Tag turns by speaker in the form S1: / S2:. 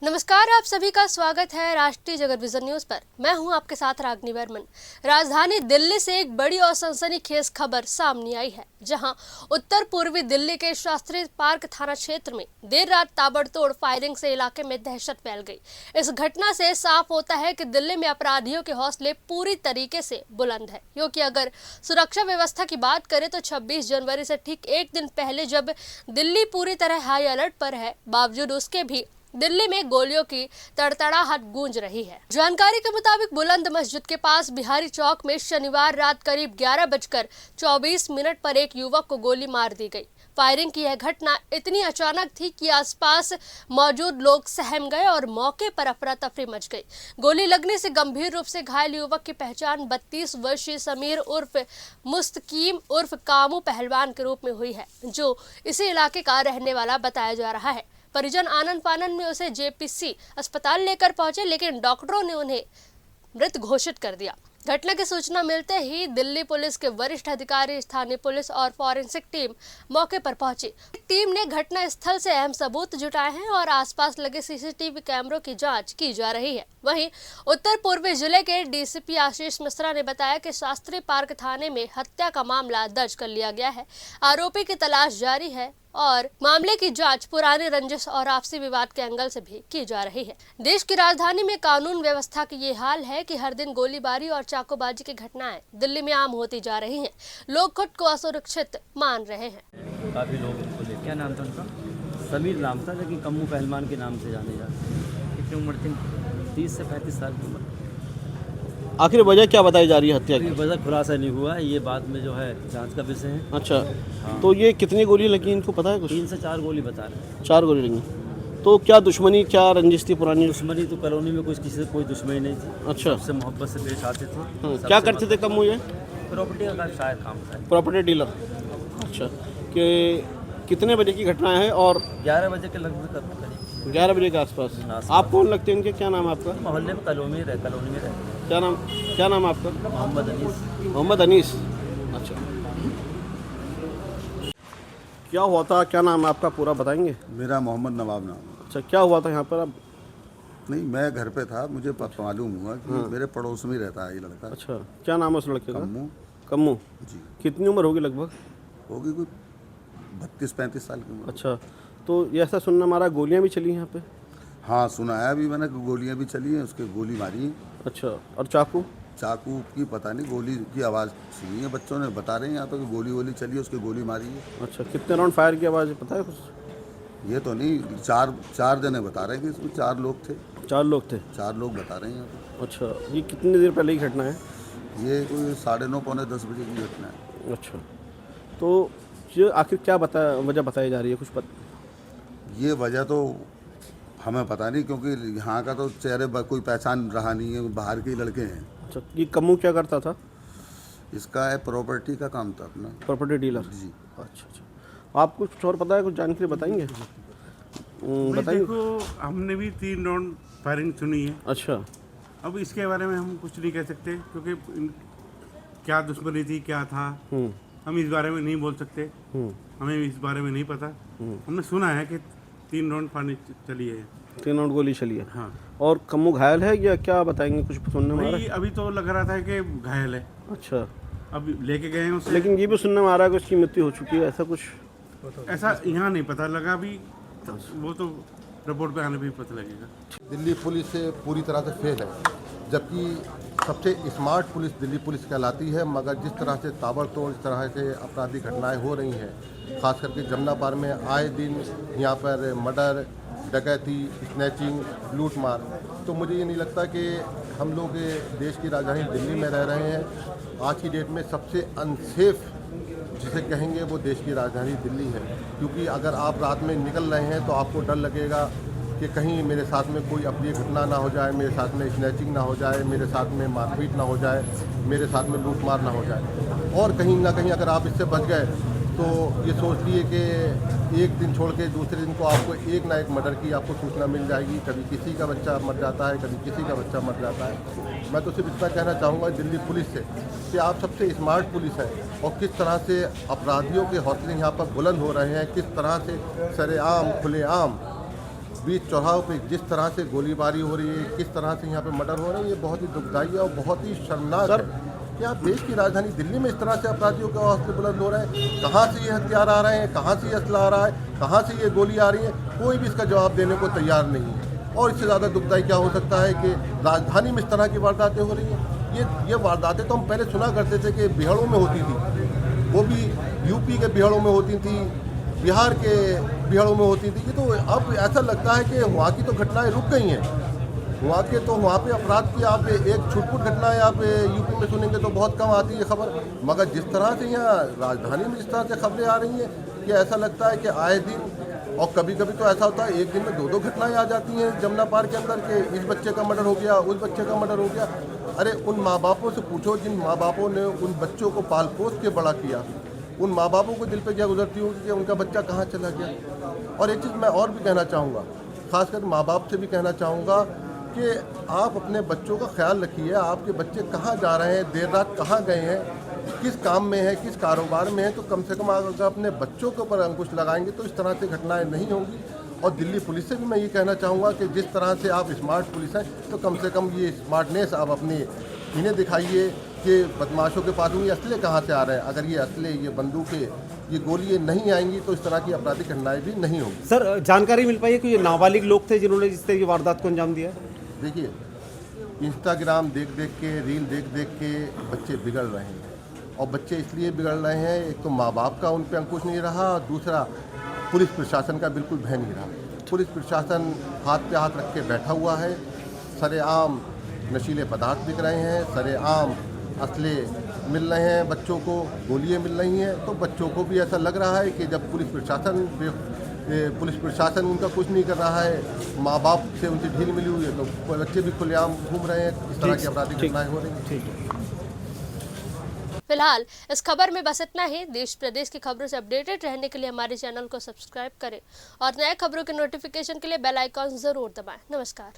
S1: नमस्कार, आप सभी का स्वागत है राष्ट्रीय जगत विजन न्यूज पर। मैं हूं आपके साथ रागनी बर्मन। राजधानी दिल्ली से एक बड़ी और सनसनीखेज खबर सामने आई है, जहां उत्तर पूर्वी दिल्ली के शास्त्री पार्क थाना क्षेत्र में देर रात ताबड़तोड़ फायरिंग से इलाके में दहशत फैल गई। इस घटना से साफ होता है कि दिल्ली में अपराधियों के हौसले पूरी तरीके से बुलंद है, क्योंकि अगर सुरक्षा व्यवस्था की बात करें तो 26 जनवरी से ठीक एक दिन पहले जब दिल्ली पूरी तरह हाई अलर्ट पर है, बावजूद उसके भी दिल्ली में गोलियों की तड़तड़ाहट गूंज रही है। जानकारी के मुताबिक बुलंद मस्जिद के पास बिहारी चौक में शनिवार रात करीब 11:24 पर एक युवक को गोली मार दी गई। फायरिंग की यह घटना इतनी अचानक थी कि आसपास मौजूद लोग सहम गए और मौके पर अफरा तफरी मच गई। गोली लगने से गंभीर रूप से घायल युवक की पहचान 32 वर्षीय समीर उर्फ मुस्तकीम उर्फ कामू पहलवान के रूप में हुई है, जो इसी इलाके का रहने वाला बताया जा रहा है। परिजन आनंद फानन में उसे जेपीसी अस्पताल लेकर पहुंचे, लेकिन डॉक्टरों ने उन्हें मृत घोषित कर दिया। घटना की सूचना मिलते ही दिल्ली पुलिस के वरिष्ठ अधिकारी, स्थानीय पुलिस और फॉरेंसिक टीम मौके पर पहुंची। टीम ने घटना स्थल से अहम सबूत जुटाए हैं और आसपास लगे सीसीटीवी कैमरों की जांच की जा रही है। वहीं उत्तर पूर्वी जिले के डीसीपी आशीष मिश्रा ने बताया कि शास्त्री पार्क थाने में हत्या का मामला दर्ज कर लिया गया है। आरोपी की तलाश जारी है और मामले की जांच पुराने रंजिश और आपसी विवाद के एंगल से भी की जा रही है। देश की राजधानी में कानून व्यवस्था की ये हाल है कि हर दिन गोलीबारी और चाकूबाजी की घटनाएं दिल्ली में आम होती जा रही हैं। लोग खुद को असुरक्षित मान रहे हैं।
S2: काफी लोग उनको ले, क्या नाम था उनका? समीर नाम था, लेकिन कम्मू पहलवान के नाम से जाने जाते। कितनी उम्र थी? 30 से 35 साल की उम्र।
S3: आखिर वजह क्या बताई जा रही है हत्या की?
S2: वजह खुलासा नहीं हुआ, ये बाद में जो है जांच का विषय है।
S3: अच्छा,
S2: हाँ।
S3: तो ये कितनी गोली लगी इनको पता है कुछ?
S2: 3 से 4 गोली बता रहे हैं।
S3: 4 गोली लगी। तो क्या दुश्मनी, क्या रंजिश थी पुरानी?
S2: दुश्मनी तो कॉलोनी में कुछ किसी से कोई दुश्मनी नहीं थी।
S3: अच्छा।
S2: सबसे मोहब्बत से पेश आते थे।
S3: क्या करते थे कम हुए?
S2: प्रॉपर्टी का शायद काम था।
S3: Property dealer. अच्छा, कि कितने बजे की घटना है? और
S2: 11 बजे के लगभग
S3: 11 बजे के आसपास। आप कौन लगते हैं इनके? क्या नाम है आपका?
S2: मोहल्ले में कॉलोनी में रहे।
S3: क्या नाम है आपका?
S2: मोहम्मद अनीस।
S3: मोहम्मद अनीस। अच्छा, क्या हुआ था? क्या नाम है आपका? पूरा बताएंगे।
S4: मेरा मोहम्मद नवाब नाम है।
S3: अच्छा, क्या हुआ था यहाँ पर? अब
S4: नहीं, मैं घर पे था, मुझे मालूम हुआ कि मेरे पड़ोस में ही रहता है ये लड़का।
S3: अच्छा, क्या नाम है उस लड़के का?
S4: कम्मू।
S3: कम्मू
S4: जी।
S3: कितनी उम्र होगी लगभग?
S4: होगी कोई 32-35 साल की उम्र।
S3: अच्छा, तो ये ऐसा सुनना हमारा गोलियां भी चली यहाँ पे?
S4: हाँ, सुनाया भी मैंने कि गोलियां भी चली हैं, उसके गोली मारी है।
S3: अच्छा, और चाकू?
S4: चाकू की पता नहीं, गोली की आवाज़ सुनी है, बच्चों ने बता रहे हैं यहाँ पे कि गोली चली है, उसके गोली मारी है।
S3: अच्छा, कितने राउंड फायर की आवाज़ पता है कुछ?
S4: ये तो नहीं, चार जने बता रहे हैं कि इसमें 4 लोग थे।
S3: 4 लोग थे?
S4: 4 लोग बता रहे हैं यहाँ पे।
S3: अच्छा, ये कितनी देर पहले की घटना है?
S4: ये कोई 9:30 पौने 10 बजे की घटना है।
S3: अच्छा, तो ये आखिर क्या वजह बताई जा रही है? कुछ
S4: ये वजह तो हमें पता नहीं, क्योंकि यहाँ का तो चेहरे कोई पहचान रहा नहीं है, बाहर के ही लड़के हैं।
S3: अच्छा, ये कम्मू क्या करता था?
S4: इसका है प्रॉपर्टी का काम था अपना।
S3: Property dealer?
S4: जी।
S3: अच्छा अच्छा, आप कुछ और पता है? कुछ जानकारी बताएंगे? बताइए।
S5: देखो, हमने भी 3 राउंड फायरिंग सुनी है।
S3: अच्छा।
S5: अब इसके बारे में हम कुछ नहीं कह सकते, क्योंकि क्या दुश्मनी थी, क्या था, हम इस बारे में नहीं बोल सकते। हमें इस बारे में नहीं पता। हमने सुना है कि 3 राउंड फायरिंग चली है।
S3: 3 राउंड गोली चली है?
S5: हाँ।
S3: और कम्मू घायल है या क्या बताएंगे? कुछ सुनने में आ रहा है?
S5: अभी तो लग रहा था कि घायल है।
S3: अच्छा,
S5: अब लेके गए हैं उसे।
S3: लेकिन ये भी सुनने में आ रहा है कि उसकी मृत्यु हो चुकी है, ऐसा कुछ?
S5: ऐसा यहाँ नहीं पता लगा अभी, वो तो रिपोर्ट पे आने पे ही पता लगेगा।
S6: दिल्ली पुलिस पूरी तरह से फेल है, जबकि सबसे स्मार्ट पुलिस दिल्ली पुलिस कहलाती है, मगर जिस तरह से ताबड़तोड़ इस तरह से आपराधिक घटनाएं हो रही हैं, खास करके जमुना पार में आए दिन यहाँ पर मर्डर, डकैती, स्नैचिंग, लूटमार, तो मुझे ये नहीं लगता कि हम लोग देश की राजधानी दिल्ली में रह रहे हैं। आज की डेट में सबसे अनसेफ जिसे कहेंगे वो देश की राजधानी दिल्ली है, क्योंकि अगर आप रात में निकल रहे हैं तो आपको डर लगेगा कि कहीं मेरे साथ में कोई अप्रिय घटना ना हो जाए, मेरे साथ में स्नैचिंग ना हो जाए, मेरे साथ में मारपीट ना हो जाए, मेरे साथ में लूटमार ना हो जाए। और कहीं ना कहीं अगर आप इससे बच गए तो ये सोचिए कि एक दिन छोड़ के दूसरे दिन को आपको एक ना एक मर्डर की आपको सूचना मिल जाएगी। कभी किसी का बच्चा मर जाता है, कभी किसी का बच्चा मर जाता है। मैं तो सिर्फ इतना कहना चाहूँगा दिल्ली पुलिस से कि आप सबसे स्मार्ट पुलिस है, और किस तरह से अपराधियों के हौसले यहाँ पर बुलंद हो रहे हैं, किस तरह से सरेआम खुलेआम बीच चौराहों पे जिस तरह से गोलीबारी हो रही है, किस तरह से यहाँ पे मर्डर हो रहे हैं, ये बहुत ही दुखदाई है और बहुत ही शर्मनाक है कि आप देश की राजधानी दिल्ली में इस तरह से अपराधियों के हौसले बुलंद हो रहे हैं। कहाँ से ये हथियार आ रहे हैं, कहाँ से ये असला आ रहा है, कहाँ से ये गोली आ रही है, कोई भी इसका जवाब देने को तैयार नहीं है। और इससे ज़्यादा दुखदाई क्या हो सकता है कि राजधानी में इस तरह की वारदातें हो रही हैं। ये वारदातें तो हम पहले सुना करते थे कि बिहाड़ों में होती थी, वो भी यूपी के बिहाड़ों में होती थी, बिहार के बिहाड़ों में होती थी। तो अब ऐसा लगता है कि वहाँ की तो घटनाएं रुक गई हैं। वहाँ पे अपराध की आप एक छुटपुट घटनाएं आप यूपी में सुनेंगे तो बहुत कम आती है खबर, मगर जिस तरह से यहाँ राजधानी में जिस तरह से खबरें आ रही हैं कि ऐसा लगता है कि आए दिन, और कभी कभी तो ऐसा होता है एक दिन में 2-2 घटनाएं आ जाती हैं जमुना पार के अंदर के इस बच्चे का मर्डर हो गया, उस बच्चे का मर्डर हो गया। अरे उन माँ बापों से पूछो जिन माँ बापों ने उन बच्चों को पाल पोस के बड़ा किया, उन माँ बापों को दिल पे क्या गुजरती होगी कि उनका बच्चा कहाँ चला गया। और एक चीज़ मैं और भी कहना चाहूँगा, खासकर माँ बाप से भी कहना चाहूँगा कि आप अपने बच्चों का ख्याल रखिए। आपके बच्चे कहाँ जा रहे हैं, देर रात कहाँ गए हैं, किस काम में है, किस कारोबार में है, तो कम से कम अगर अपने बच्चों के ऊपर अंकुश लगाएंगे तो इस तरह से घटनाएं नहीं होंगी। और दिल्ली पुलिस से भी मैं ये कहना चाहूँगा कि जिस तरह से आप स्मार्ट पुलिस हैं तो कम से कम ये स्मार्टनेस आप अपनी इन्हें दिखाइए कि बदमाशों के पास में ये असले कहाँ से आ रहे हैं। अगर ये असले, ये बंदूकें, ये गोलियाँ नहीं आएंगी तो इस तरह की आपराधिक घटनाएं भी नहीं होंगी।
S3: सर जानकारी मिल पाई है कि ये नाबालिग लोग थे जिन्होंने जिस तरह की वारदात को अंजाम दिया?
S6: देखिए, इंस्टाग्राम देख देख के, रील देख देख के बच्चे बिगड़ रहे हैं। और बच्चे इसलिए बिगड़ रहे हैं, एक तो माँ बाप का उन पर अंकुश नहीं रहा, और दूसरा पुलिस प्रशासन का बिल्कुल भय नहीं रहा। पुलिस प्रशासन हाथ पे हाथ रख के बैठा हुआ है। सरेआम नशीले पदार्थ बिक रहे हैं, सरेआम असले मिल रहे हैं, बच्चों को गोलियाँ मिल रही हैं। तो बच्चों को भी ऐसा लग रहा है कि जब पुलिस प्रशासन उनका कुछ नहीं कर रहा है, माँ बाप से उनकी ढील मिली हुई है, तो बच्चे भी खुलेआम घूम रहे हैं। इस तरह की आपराधिक घटनाएं हो रही हैं।
S3: ठीक है।
S1: फिलहाल इस खबर में बस इतना ही। देश प्रदेश की खबरों से अपडेटेड रहने के लिए हमारे चैनल को सब्सक्राइब करें और नए खबरों के नोटिफिकेशन के लिए बेल आइकॉन जरूर दबाएं। नमस्कार।